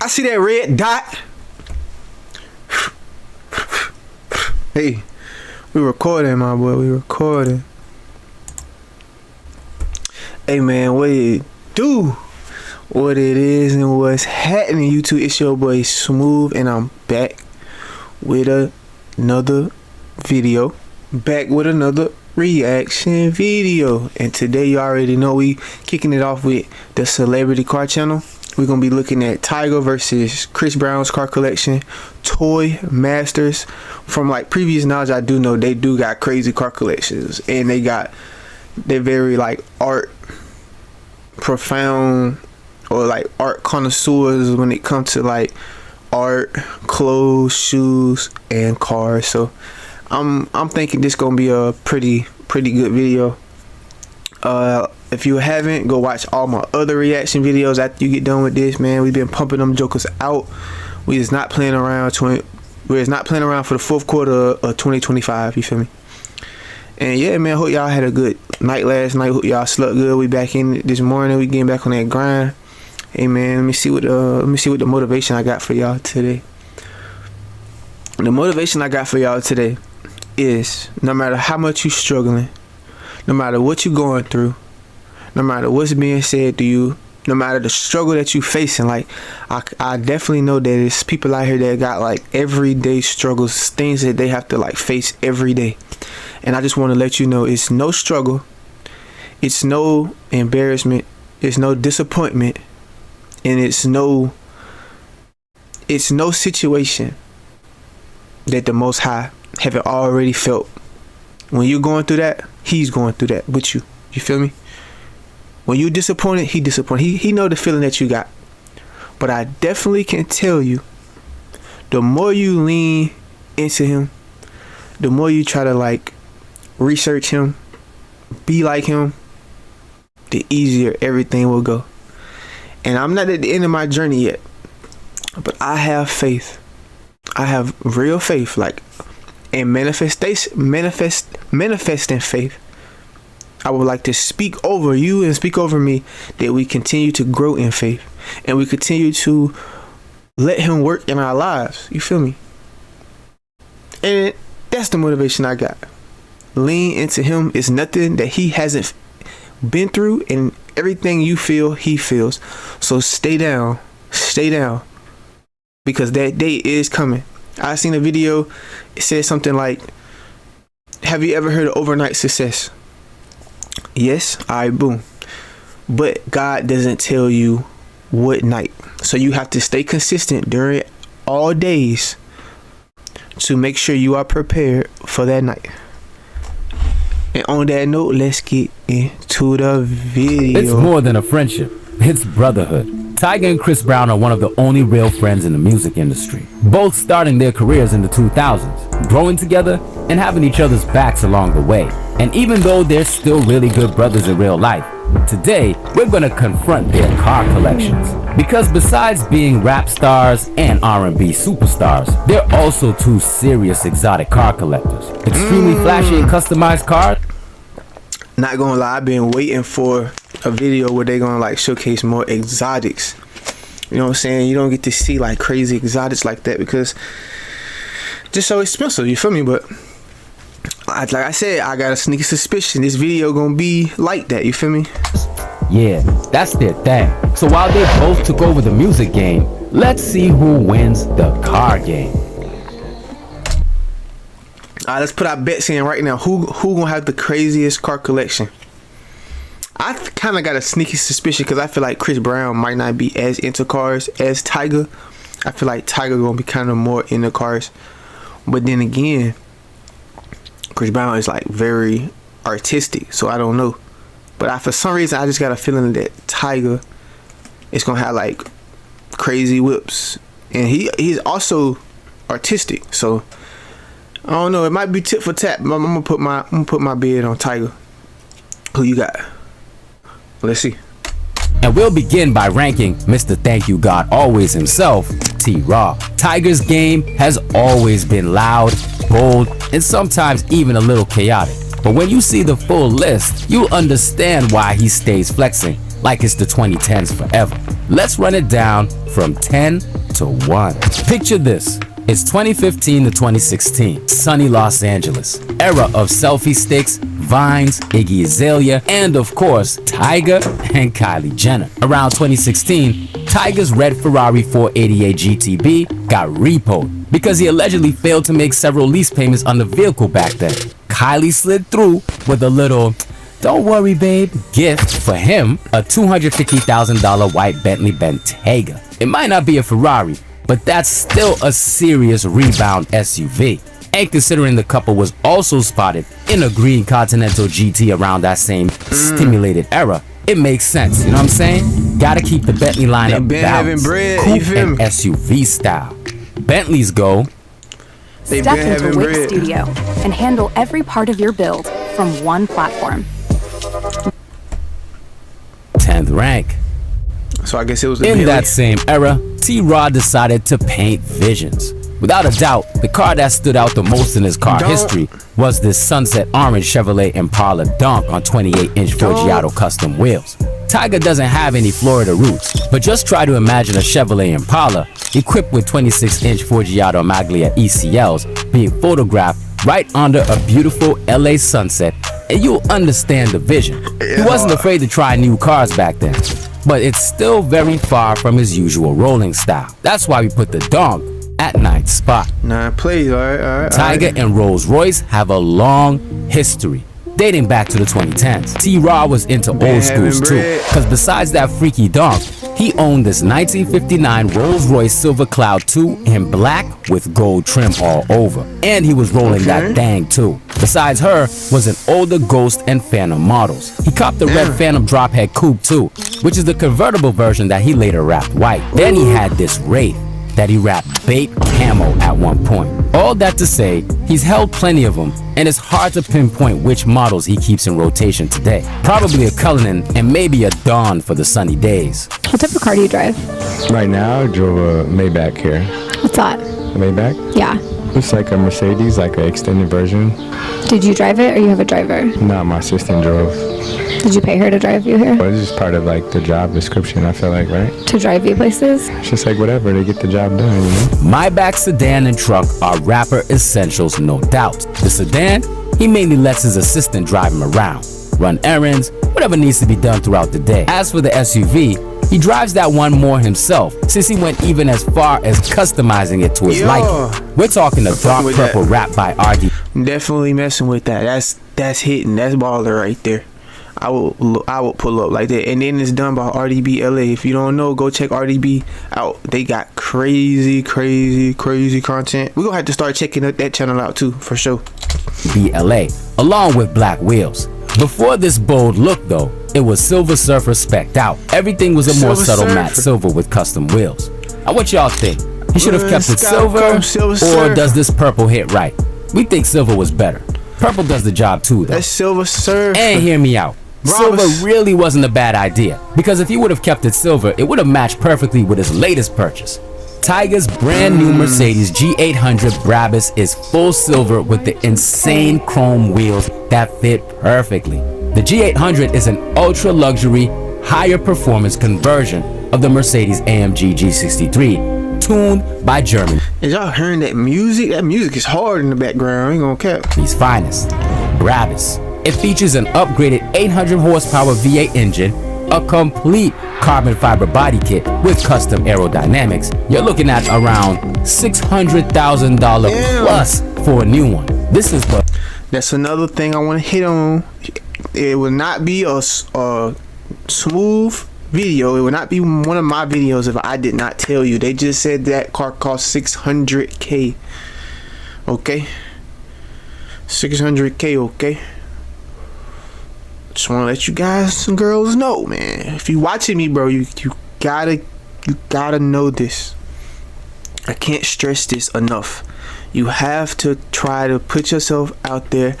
I see that red dot. Hey, we recording, my boy. We recording. Hey, man, what it do? What it is and what's happening, YouTube? It's your boy Smooth, and I'm back with another video. Back with another reaction video. And today, you already know we kicking it off with the celebrity car channel. We're gonna be looking at Tyga versus Chris Brown's car collection, Toy Masters. From like previous knowledge, I do know they do got crazy car collections, and they're very like art profound, or like art connoisseurs when it comes to like art, clothes, shoes, and cars. So I'm thinking this gonna be a pretty good video. If you haven't, go watch all my other reaction videos after you get done with this, man. We've been pumping them jokers out. We is not playing around. We're not playing around for the fourth quarter of 2025. You feel me? And yeah, man. Hope y'all had a good night last night. Hope y'all slept good. We back in this morning. We getting back on that grind. Hey, man. Let me see what the motivation I got for y'all today. The motivation I got for y'all today is, no matter how much you struggling, no matter what you going through, no matter what's being said to you, no matter the struggle that you facing, like I definitely know that there's people out here that got like everyday struggles, things that they have to like face every day. And I just want to let you know, it's no struggle, it's no embarrassment, it's no disappointment, and it's no situation that the Most High haven't already felt. When you're going through that, He's going through that with you. You feel me? When you disappointed, He disappointed. He know the feeling that you got. But I definitely can tell you, the more you lean into Him, the more you try to like research Him, be like Him, the easier everything will go. And I'm not at the end of my journey yet, but I have faith. I have real faith, like, and manifesting faith. I would like to speak over you and speak over me that we continue to grow in faith, and we continue to let Him work in our lives. You feel me? And that's the motivation I got. Lean into Him. Is nothing that He hasn't been through, and everything you feel, He feels. So stay down, because that day is coming. I seen a video. It said something like, have you ever heard of overnight success? Yes, alright, boom. But God doesn't tell you what night. So you have to stay consistent during all days to make sure you are prepared for that night. And on that note, let's get into the video. It's more than a friendship. It's brotherhood. Tyga and Chris Brown are one of the only real friends in the music industry. Both starting their careers in the 2000s, growing together and having each other's backs along the way. And even though they're still really good brothers in real life, today we're gonna confront their car collections. Because besides being rap stars and R&B superstars, they're also two serious exotic car collectors. Extremely flashy and customized cars. Not gonna lie, I've been waiting for a video where they're gonna like showcase more exotics. You know what I'm saying? You don't get to see like crazy exotics like that because just so expensive. You feel me? But like I said, I got a sneaky suspicion this video gonna be like that. You feel me? Yeah, that's their thing. So while they both took over the music game, let's see who wins the car game. Alright, let's put our bets in right now. Who gonna have the craziest car collection? I kind of got a sneaky suspicion because I feel like Chris Brown might not be as into cars as Tyga. I feel like Tyga gonna be kind of more into cars. But then again, Chris Brown is like very artistic, so I don't know. But for some reason, I just got a feeling that Tyga is gonna have like crazy whips, and he's also artistic. So I don't know. It might be tit for tat. I'm gonna put my bid on Tyga. Who you got? Let's see. And we'll begin by ranking Mr. Thank You God Always himself, T-Raw. Tyga's game has always been loud, bold, and sometimes even a little chaotic. But when you see the full list, you'll understand why he stays flexing, like it's the 2010s forever. Let's run it down from 10 to 1. Picture this. It's 2015 to 2016, sunny Los Angeles. Era of selfie sticks, Vines, Iggy Azalea, and of course, Tyga and Kylie Jenner. Around 2016, Tyga's red Ferrari 488 GTB got repoed because he allegedly failed to make several lease payments on the vehicle back then. Kylie slid through with a little "don't worry babe" gift for him, a $250,000 white Bentley Bentayga. It might not be a Ferrari, but that's still a serious rebound SUV. And considering the couple was also spotted in a green Continental GT around that same stimulated era, it makes sense, you know what I'm saying? Gotta keep the Bentley lineup balanced, coupe and SUV style. Bentleys go. Step into Wix Studio and handle every part of your build from one platform. 10th rank. So I guess it was the In Billy. that same era, T-Rod decided to paint visions. Without a doubt, the car that stood out the most in his car history was this sunset orange Chevrolet Impala Donk on 28-inch Forgiato custom wheels. Tyga doesn't have any Florida roots, but just try to imagine a Chevrolet Impala equipped with 26-inch Forgiato Maglia ECLs being photographed right under a beautiful LA sunset, and you'll understand the vision. He wasn't afraid to try new cars back then, but it's still very far from his usual rolling style. That's why we put the Donk at 9th spot. 9 plays, alright. Tyga and Rolls-Royce have a long history, dating back to the 2010s. T-Raw was into old schools too, because besides that freaky Donk, he owned this 1959 Rolls-Royce Silver Cloud 2 in black with gold trim all over. And he was rolling that thing too. Besides her was an older Ghost and Phantom models. He copped the red Phantom drophead coupe too, which is the convertible version that he later wrapped white. Then he had this Wraith that he wrapped baked camo at one point. All that to say, he's held plenty of them, and it's hard to pinpoint which models he keeps in rotation today. Probably a Cullinan and maybe a Dawn for the sunny days. What type of car do you drive? Right now, I drove a Maybach here. What's that? A Maybach? Yeah. It's like a Mercedes, like an extended version. Did you drive it or you have a driver? No, my assistant drove. Did you pay her to drive you here? But it's just part of like the job description, I feel like, right? To drive you places? It's just like whatever, they get the job done, you know? Maybach sedan and truck are rapper essentials, no doubt. The sedan, he mainly lets his assistant drive him around, run errands, whatever needs to be done throughout the day. As for the SUV, he drives that one more himself, since he went even as far as customizing it to his liking. We're talking the dark purple wrap by RD. Definitely messing with that. That's hitting. That's baller right there. I will pull up like that, and then it's done by RDB LA. If you don't know, go check RDB out. They got crazy content. We're gonna have to start checking that channel out too, for sure. BLA, along with black wheels. Before this bold look though, it was Silver Surfer specced out. Everything was a more subtle matte silver with custom wheels. Now what y'all think? He should have kept it silver, or does this purple hit right? We think silver was better. Purple does the job too though. That's Silver Surfer. And hear me out. Silver really wasn't a bad idea, because if he would have kept it silver, it would have matched perfectly with his latest purchase. Tyga's brand new Mercedes G800 Brabus is full silver with the insane chrome wheels that fit perfectly. The G800 is an ultra luxury, higher performance conversion of the Mercedes AMG G63, tuned by German. Is y'all hearing that music? That music is hard in the background. I ain't gonna cap. He's finest, Brabus. It features an upgraded 800 horsepower V8 engine, a complete carbon fiber body kit with custom aerodynamics. You're looking at around $600,000 plus for a new one. This is the... That's another thing I want to hit on. It will not be a smooth video. It will not be one of my videos if I did not tell you. They just said that car cost $600K. Okay, $600K. Okay, just want to let you guys and girls know, man. If you watching me, bro, you gotta know this. I can't stress this enough. You have to try to put yourself out there,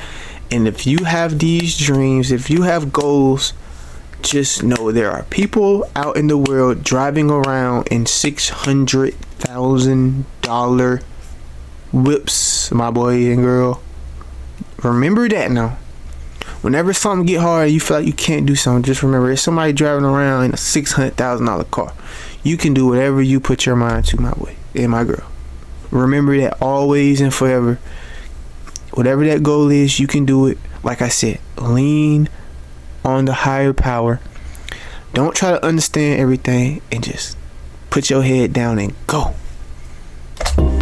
and if you have these dreams, if you have goals, just know there are people out in the world driving around in $600,000 whips, my boy and girl. Remember that now. Whenever something get hard, you feel like you can't do something, just remember, there's somebody driving around in a $600,000 car. You can do whatever you put your mind to, my boy and my girl. Remember that always and forever. Whatever that goal is, you can do it. Like I said, lean on the higher power. Don't try to understand everything, and just put your head down and go.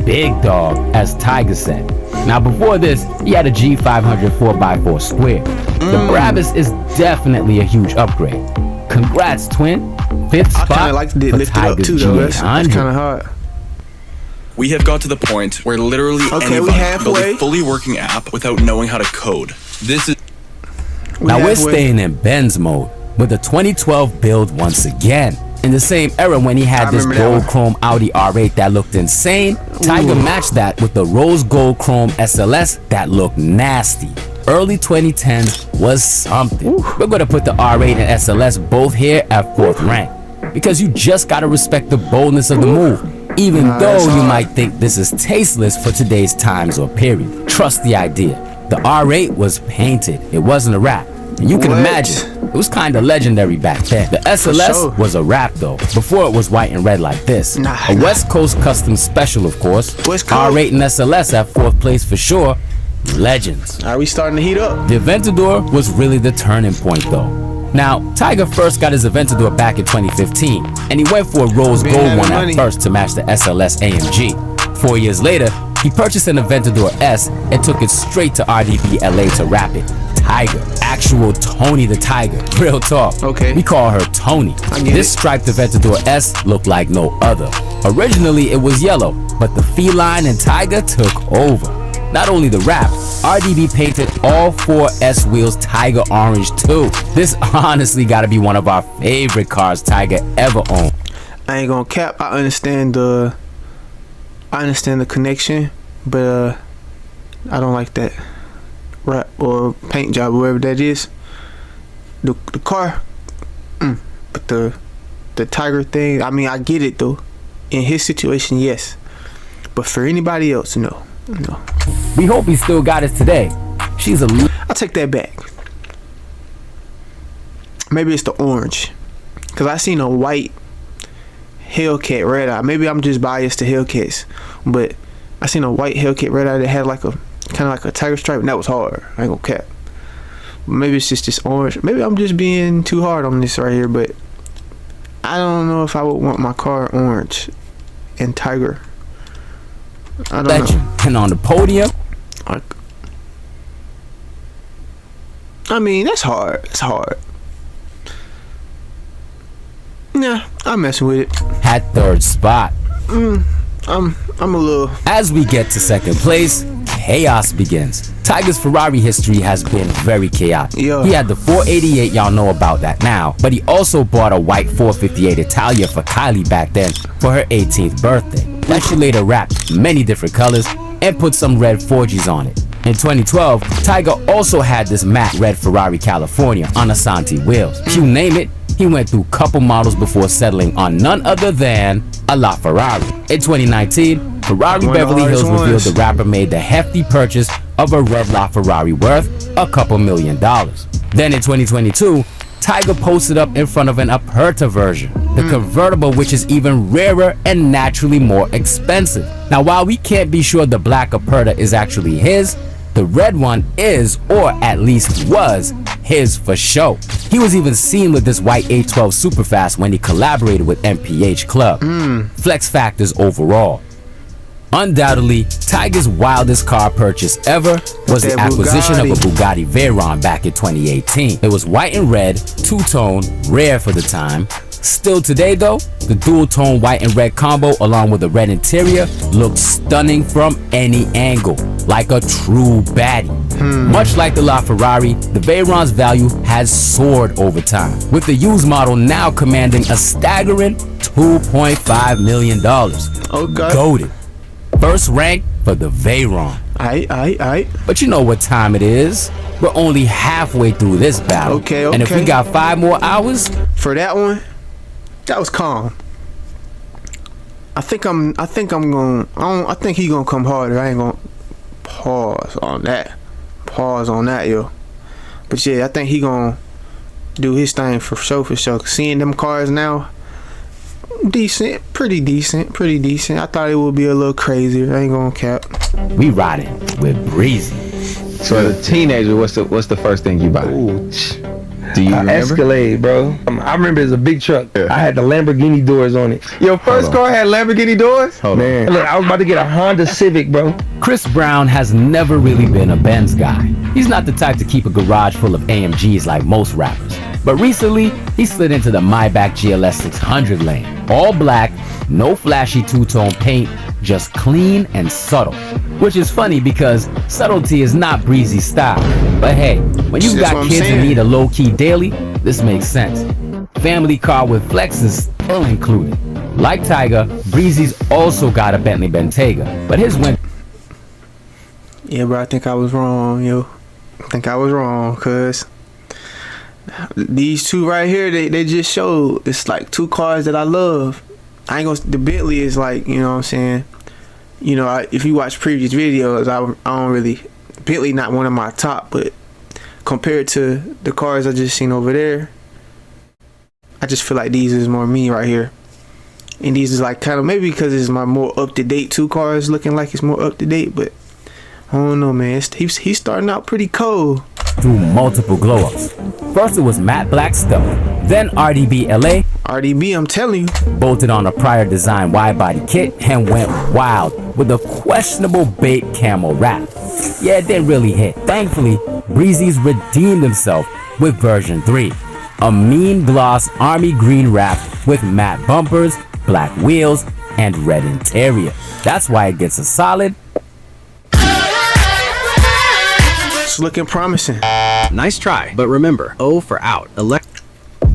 Big dog, as Tyga said. Now before this, he had a G500 4x4 square. The Brabus is definitely a huge upgrade. Congrats, twin. Fifth spot I kind of like to lift it up too, though. That's kind of hard. We have got to the point where literally anybody can build a fully working app without knowing how to code. This is... We're staying in Ben's mode with the 2012 build once again. In the same era when he had this gold chrome Audi R8 that looked insane, Tyga matched that with the rose gold chrome SLS that looked nasty. Early 2010s was something. We're gonna put the R8 and SLS both here at 4th rank, because you just gotta respect the boldness of the move, even though you might think this is tasteless for today's times or period. Trust the idea. The R8 was painted, it wasn't a wrap. And you can imagine, it was kinda legendary back then. The SLS was a wrap though, before it was white and red like this. A West Coast custom special, of course. R8 and SLS at 4th place for sure. Legends. Are we starting to heat up? The Aventador was really the turning point though. Now, Tyga first got his Aventador back in 2015, and he went for a rose gold one at first to match the SLS AMG. 4 years later, he purchased an Aventador S and took it straight to RDB LA to wrap it. Tyga, actual Tony the Tiger, real talk. Okay. We call her Tony. This striped Aventador S looked like no other. Originally it was yellow, but the feline and Tyga took over. Not only the wrap, RDB painted all 4 S wheels Tyga orange too. This honestly gotta be one of our favorite cars Tyga ever owned. I ain't gonna cap. I understand the connection, but I don't like that wrap or paint job, whatever that is. The car, but the Tiger thing. I mean, I get it though. In his situation, yes, but for anybody else, no. We hope he still got it today. I'll take that back. Maybe it's the orange, cause I seen a white Hellcat red eye. Maybe I'm just biased to Hellcats, but I seen a white Hellcat red eye that had like a kind of like a tiger stripe, and that was hard. I ain't gonna cap. Maybe it's just this orange. Maybe I'm just being too hard on this right here, but I don't know if I would want my car orange and tiger. I don't know. And on the podium, I mean, that's hard. It's hard. Nah, I'm messing with it. At 3rd spot. I'm a little. As we get to 2nd place, chaos begins. Tyga's Ferrari history has been very chaotic. Yeah. He had the 488, y'all know about that now, but he also bought a white 458 Italia for Kylie back then for her 18th birthday. That she later wrapped many different colors and put some red 4Gs on it. In 2012, Tyga also had this matte red Ferrari California on Asante wheels. You name it, he went through couple models before settling on none other than a LaFerrari. In 2019, Ferrari Beverly Hills revealed the rapper made the hefty purchase of a red LaFerrari worth a couple $1 million. Then in 2022, Tyga posted up in front of an Aperta version, the convertible, which is even rarer and naturally more expensive. Now, while we can't be sure the black Aperta is actually his, the red one is, or at least was, his for show. He was even seen with this white A12 Superfast when he collaborated with MPH Club. Flex factors overall. Undoubtedly, Tyga's wildest car purchase ever was the acquisition of a Bugatti Veyron back in 2018. It was white and red, two-tone, rare for the time. Still today though, the dual-tone white and red combo along with the red interior looks stunning from any angle, like a true baddie. Much like the LaFerrari, the Veyron's value has soared over time, with the used model now commanding a staggering $2.5 million. Okay. Goated. First rank for the Veyron. Aight. But you know what time it is. We're only halfway through this battle. Okay. And if we got 5 more hours, for that one, that was calm. I think he gonna come harder. I ain't gonna pause on that, yo. But yeah, I think he gonna do his thing for sure. Seeing them cars now, pretty decent. I thought it would be a little crazier. I ain't gonna cap. We riding with Breezy. So as a teenager, what's the first thing you buy? Ooh. Do you remember? Escalade, bro. I remember it was a big truck. Yeah. I had the Lamborghini doors on it. Your first car had Lamborghini doors? Man, look, I was about to get a Honda Civic, bro. Chris Brown has never really been a Benz guy. He's not the type to keep a garage full of AMGs like most rappers. But recently, he slid into the Maybach GLS 600 lane. All black, no flashy two-tone paint, just clean and subtle. Which is funny because subtlety is not Breezy's style. But hey, when you've got kids and need a low-key daily, this makes sense. Family car with flex is still included. Like Tyga, Breezy's also got a Bentley Bentayga, but his went... Yeah, bro, I think I was wrong, yo. I think I was wrong, cuz these two right here, they just showed it's like two cars that I love. I ain't gonna, the Bentley is like, you know what I'm saying? You know, if you watch previous videos, I don't really, Bentley not one of my top, but compared to the cars I just seen over there, I just feel like these is more me right here. And these is like kind of, maybe because it's my more up-to-date two cars looking like it's more up-to-date, but I don't know, man. He's starting out pretty cold. Through multiple glow-ups. First it was matte black stuff, then RDB LA. RDB, I'm telling you. Bolted on a prior design wide body kit and went wild with a questionable bait camo wrap. Yeah, it didn't really hit. Thankfully, Breezy's redeemed himself with version 3. A mean gloss army green wrap with matte bumpers, black wheels, and red interior. That's why it gets a solid. It's looking promising. Nice try, but remember, O for out.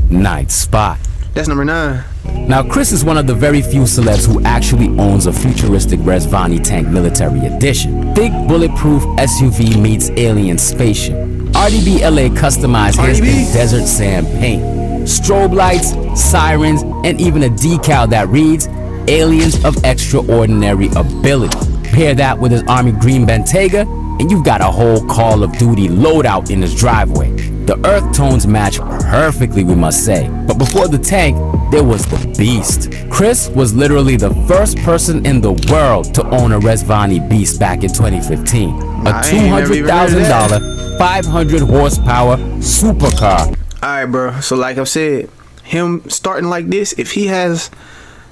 Ninth spot. That's number 9. Now, Chris is one of the very few celebs who actually owns a futuristic Resvani tank military edition. Big bulletproof SUV meets alien spaceship. RDB LA customized his in desert sand paint. Strobe lights, sirens, and even a decal that reads, Aliens of Extraordinary Ability. Pair that with his army green Bentayga, and you've got a whole Call of Duty loadout in his driveway. The earth tones match perfectly, we must say. But before the tank, there was the beast. Chris was literally the first person in the world to own a Resvani Beast back in 2015. A $200,000, 500 horsepower supercar. Alright, bro. So like I said, him starting like this, if he has...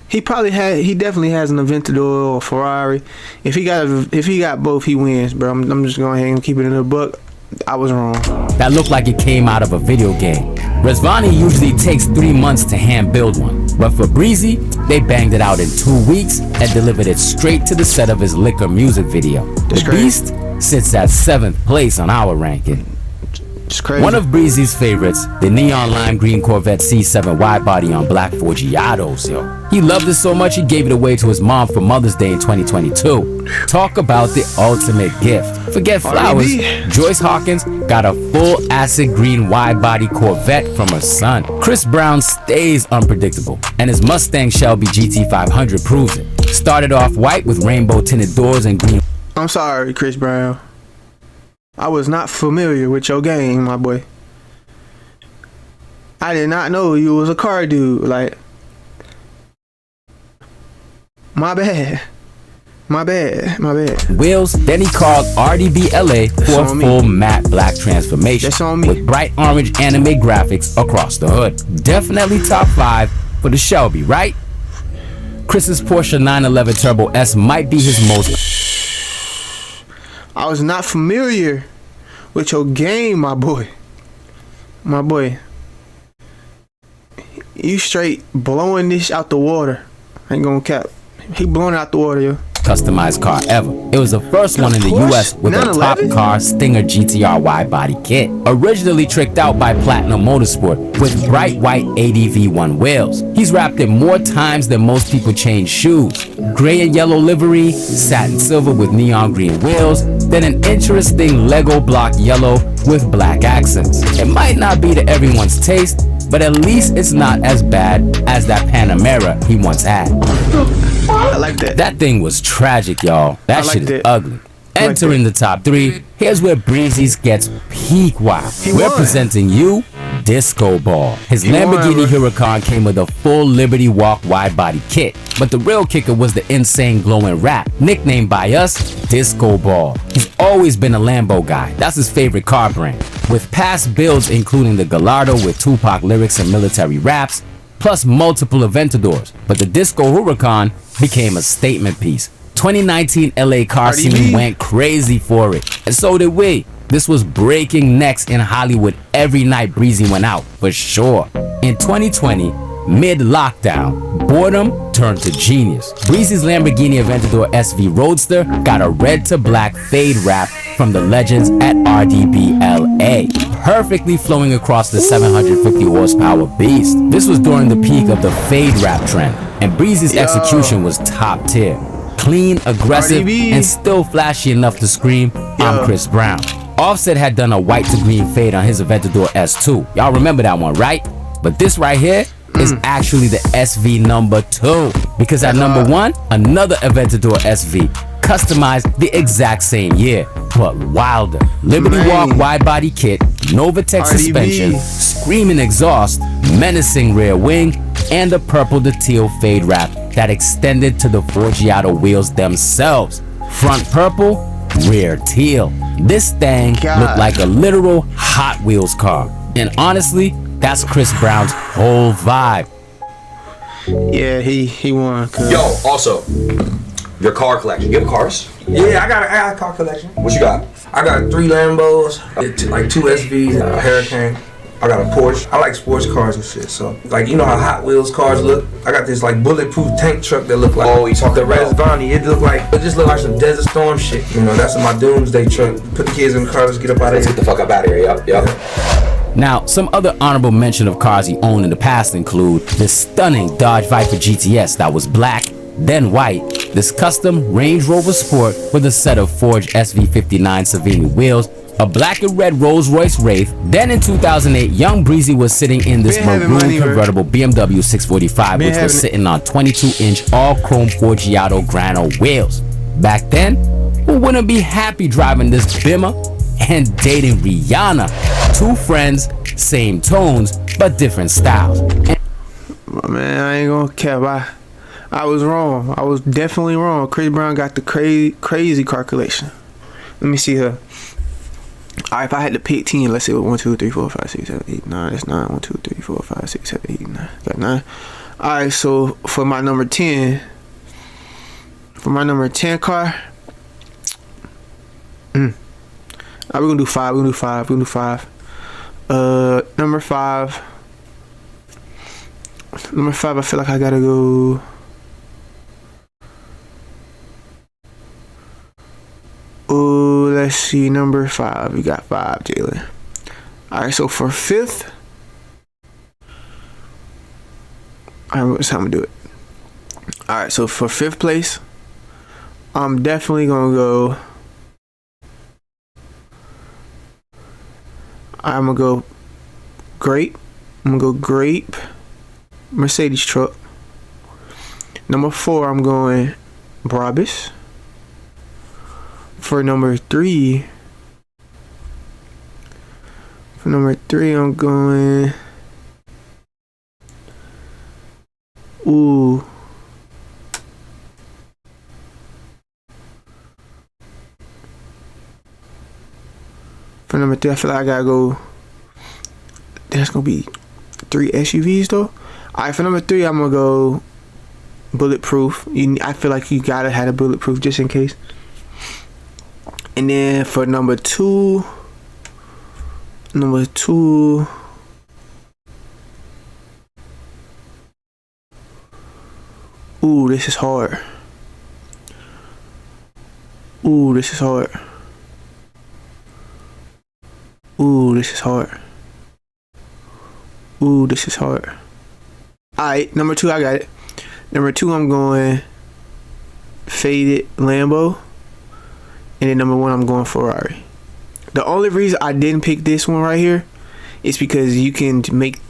He definitely has an Aventador or Ferrari. If he got both, he wins, bro. I'm just going ahead and keep it in the book. I was wrong. That looked like it came out of a video game. Resvani usually takes 3 months to hand build one, but for Breezy, they banged it out in 2 weeks and delivered it straight to the set of his Liquor music video. The Beast sits at 7th place on our ranking. It's crazy. One of Breezy's favorites, the neon lime green Corvette C7 wide body on black Forgiatos, yo. He loved it so much he gave it away to his mom for Mother's Day in 2022. Talk about the ultimate gift. Forget flowers, Joyce Hawkins got a full acid green wide body Corvette from her son. Chris Brown stays unpredictable, and his Mustang Shelby GT500 proves it. Started off white with rainbow tinted doors and green. I'm sorry, Chris Brown. I was not familiar with your game, my boy. I did not know you was a car dude. Like, my bad. Wheels, then he called RDB LA for a full matte black transformation. That's on me. With bright orange anime graphics across the hood. Definitely top 5 for the Shelby, right? Chris's Porsche 911 Turbo S might be his most... I was not familiar with your game, my boy. My boy. You straight blowing this out the water. I ain't gonna cap. He blowing out the water, yo. Customized car ever. It was the first one in the US with a top car Stinger GTR wide body kit. Originally tricked out by Platinum Motorsport with bright white ADV1 wheels. He's wrapped it more times than most people change shoes. Gray and yellow livery, satin silver with neon green wheels, then an interesting Lego block yellow with black accents. It might not be to everyone's taste, but at least it's not as bad as that Panamera he once had. I like that. That thing was tragic, y'all. That shit is ugly. Entering the top 3, here's where Breezy's gets peak wild. We're presenting you Disco Ball. His Lamborghini Huracan came with a full Liberty Walk wide body kit, but the real kicker was the insane glowing wrap, nicknamed by us Disco Ball. He's always been a Lambo guy. That's his favorite car brand. With past builds including the Gallardo with Tupac lyrics and military raps, plus multiple Aventadors, but the Disco Huracan became a statement piece. 2019 LA car scene went crazy for it, and so did we. This was breaking necks in Hollywood every night Breezy went out, for sure. In 2020, mid-lockdown, boredom turned to genius. Breezy's Lamborghini Aventador SV Roadster got a red to black fade wrap from the legends at RDBLA, perfectly flowing across the 750 horsepower beast. This was during the peak of the fade wrap trend, and Breezy's execution was top tier. Clean, aggressive, and still flashy enough to scream, I'm Chris Brown. Offset had done a white to green fade on his Aventador S2. Y'all remember that one, right? But this right here is actually the SV number 2. Because at number 1, another Aventador SV, customized the exact same year, but wilder. Liberty Walk wide body kit, Novatech suspension, screaming exhaust, menacing rear wing, and a purple to teal fade wrap that extended to the Forgiato wheels themselves. Front purple, rear teal. This thing looked like a literal Hot Wheels car. And honestly, that's Chris Brown's whole vibe. Yeah, he won. Yo, also, your car collection. You have cars? Yeah, I got a car collection. What you got? I got 3 Lambos, like 2 SVs, a Hurricane. I got a Porsche. I like sports cars and shit. So, like, you know how Hot Wheels cars look? I got this like bulletproof tank truck that look like the Razvani. It just look like some Desert Storm shit. You know, that's my doomsday truck. Put the kids in the car, let's get up out of here. Get the fuck up out of here. Yep. Now, some other honorable mention of cars he owned in the past include this stunning Dodge Viper GTS that was black, then white, this custom Range Rover Sport with a set of forged SV59 Savini wheels, a black and red Rolls Royce Wraith. Then in 2008, young Breezy was sitting in this maroon convertible BMW 645, which was sitting on 22-inch all-chrome Forgiato Grano wheels. Back then, who wouldn't be happy driving this Bimmer and dating Rihanna? 2 friends, same tones, but different styles. Man, I ain't gonna cap. I was wrong. I was definitely wrong. Chris Brown got the crazy car collection. Let me see her. Alright, if I had to pick 10, let's say 1, 2, 3, 4, 5, 6, 7, 8, 9. That's 9. 1, 2, 3, 4, 5, 6, 7, 8, 9. Got 9. Alright, so for my number 10 car, we're gonna do 5. Number 5. I feel like I gotta go. Oh, let's see. Number 5. We got 5, Jalen. Alright, so for 5th. Alright, that's how I'm gonna do it. Alright, so for 5th place, I'm definitely gonna go. I'm gonna go grape. Mercedes truck. Number 4, I'm going Brabus. For number 3, I'm going. Ooh. For number 3, I feel like I gotta go. That's gonna be 3 SUVs though. Alright, for number 3, I'm gonna go bulletproof. I feel like you gotta have a bulletproof just in case. And then for number 2, ooh, this is hard. Alright, number 2, I got it. Number 2, I'm going faded Lambo. And then number 1, I'm going Ferrari. The only reason I didn't pick this one right here is because you can make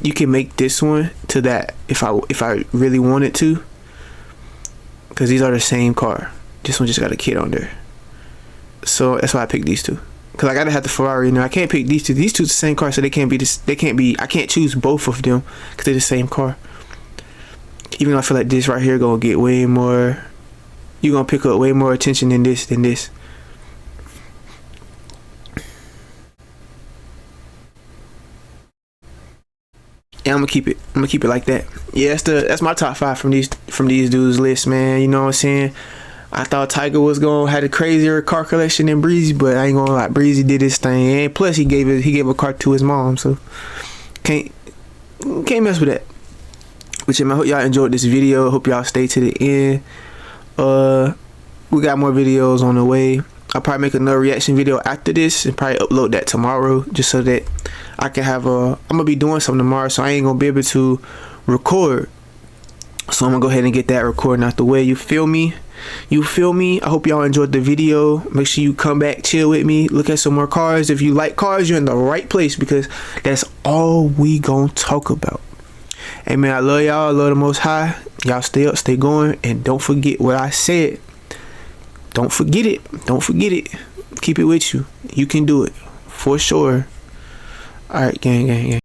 this one to that if I really wanted to. Because these are the same car. This one just got a kit on there. So that's why I picked these two. Cause I gotta have the Ferrari. I can't pick these two. These two the same car, so they can't be this. They can't be. I can't choose both of them because they're the same car. Even though I feel like this right here gonna get way more. You gonna pick up way more attention than this. Yeah, I'm gonna keep it. Like that. Yeah, that's my top 5 from these dudes list, man. You know what I'm saying? I thought Tyga was gonna have a crazier car collection than Breezy, but I ain't gonna lie, Breezy did his thing, and plus he gave a car to his mom, so can't mess with that. But yeah, I hope y'all enjoyed this video. Hope y'all stay to the end. We got more videos on the way. I'll probably make another reaction video after this and probably upload that tomorrow, just so that I can have I'm gonna be doing something tomorrow, so I ain't gonna be able to record. So I'm gonna go ahead and get that recording out the way. You feel me? I hope y'all enjoyed the video. Make sure you come back, chill with me, look at some more cars. If you like cars, you're in the right place, because that's all we gonna talk about. Hey man, I love y'all. I love the Most High. Y'all stay up, stay going, and don't forget what I said. Don't forget it. Keep it with you. You can do it for sure. All right, gang.